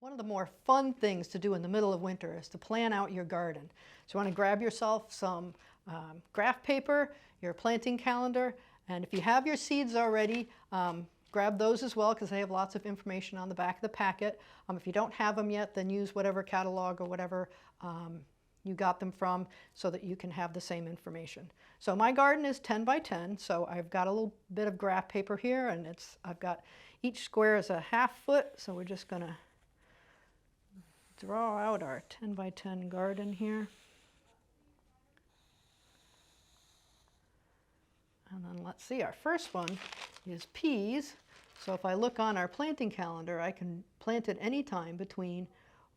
One of the more fun things to do in the middle of winter is to plan out your garden. So you want to grab yourself some graph paper, your planting calendar, and if you have your seeds already, grab those as well because they have lots of information on the back of the packet. If you don't have them yet, then use whatever catalog or whatever you got them from so that you can have the same information. So my garden is 10 by 10, so I've got a little bit of graph paper here, and I've got each square is a ½ foot, so we're just going to draw out our 10 by 10 garden here. And then let's see, our first one is peas. So if I look on our planting calendar, I can plant it anytime between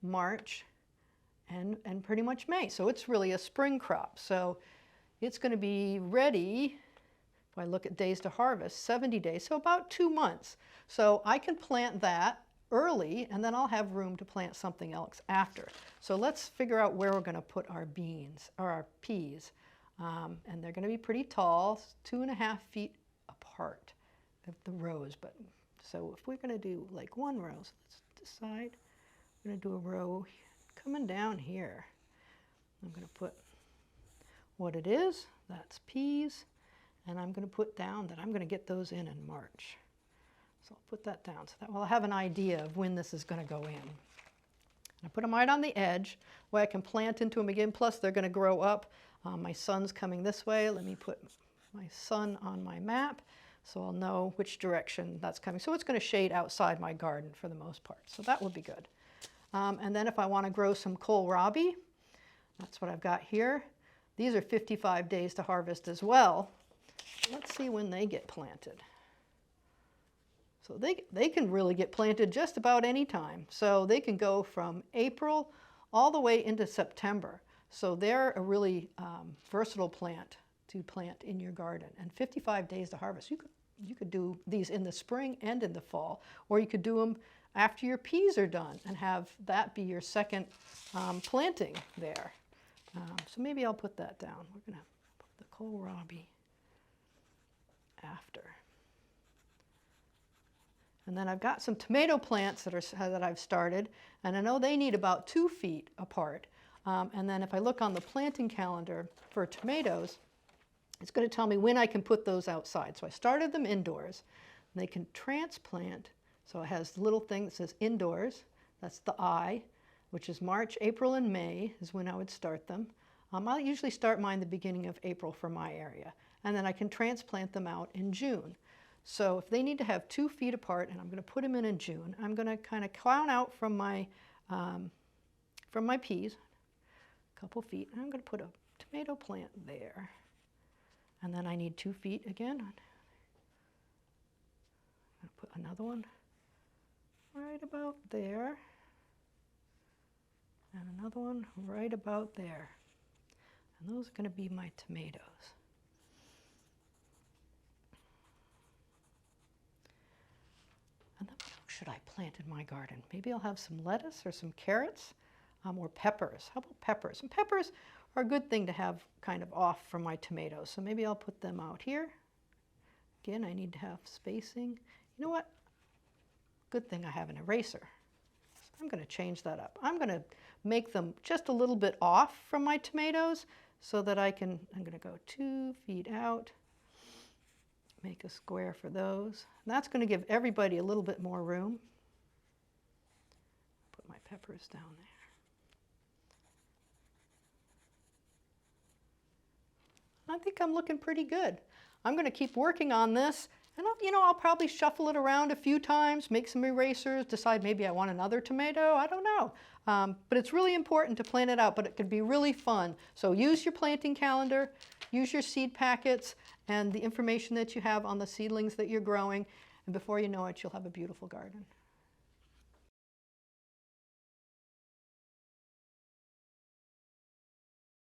March and pretty much May. So it's really a spring crop. So it's going to be ready, if I look at days to harvest, 70 days, so about 2 months. So I can plant that early, and then I'll have room to plant something else after. So let's figure out where we're going to put our beans, or our peas. And they're going to be pretty tall, 2½ feet apart of the rows. But so if we're going to do like one row, so let's decide. We're going to do a row coming down here. I'm going to put what it is, that's peas, and I'm going to put down that I'm going to get those in March. So I'll put that down so that we'll have an idea of when this is going to go in. I put them right on the edge where I can plant into them again, plus they're going to grow up. My sun's coming this way. Let me put my sun on my map so I'll know which direction that's coming. So it's going to shade outside my garden for the most part, so that will be good. And then if I want to grow some kohlrabi, that's what I've got here. These are 55 days to harvest as well. Let's see when they get planted. So they can really get planted just about any time. So they can go from April all the way into September. So they're a really versatile plant to plant in your garden. And 55 days to harvest. You could do these in the spring and in the fall, or you could do them after your peas are done and have that be your second planting there. So maybe I'll put that down. We're going to put the kohlrabi after. And then I've got some tomato plants that I've started, and I know they need about 2 feet apart. And then if I look on the planting calendar for tomatoes, it's going to tell me when I can put those outside. So I started them indoors. And they can transplant. So it has a little thing that says indoors. That's the I, which is March, April, and May is when I would start them. I'll usually start mine the beginning of April for my area. And then I can transplant them out in June. So if they need to have 2 feet apart, and I'm going to put them in June, I'm going to kind of count out from my peas, a couple feet, and I'm going to put a tomato plant there. And then I need 2 feet again. I'm going to put another one right about there, and another one right about there. And those are going to be my tomatoes. And then what else should I plant in my garden? Maybe I'll have some lettuce or some carrots or peppers. How about peppers? And peppers are a good thing to have kind of off from my tomatoes. So maybe I'll put them out here. Again, I need to have spacing. You know what? Good thing I have an eraser. So I'm going to change that up. I'm going to make them just a little bit off from my tomatoes so that I'm going to go 2 feet out. Make a square for those. And that's going to give everybody a little bit more room. Put my peppers down there. I think I'm looking pretty good. I'm going to keep working on this, and I'll probably shuffle it around a few times, make some erasers, decide maybe I want another tomato. I don't know. But it's really important to plan it out, but it could be really fun. So use your planting calendar, use your seed packets, and the information that you have on the seedlings that you're growing, and before you know it, you'll have a beautiful garden.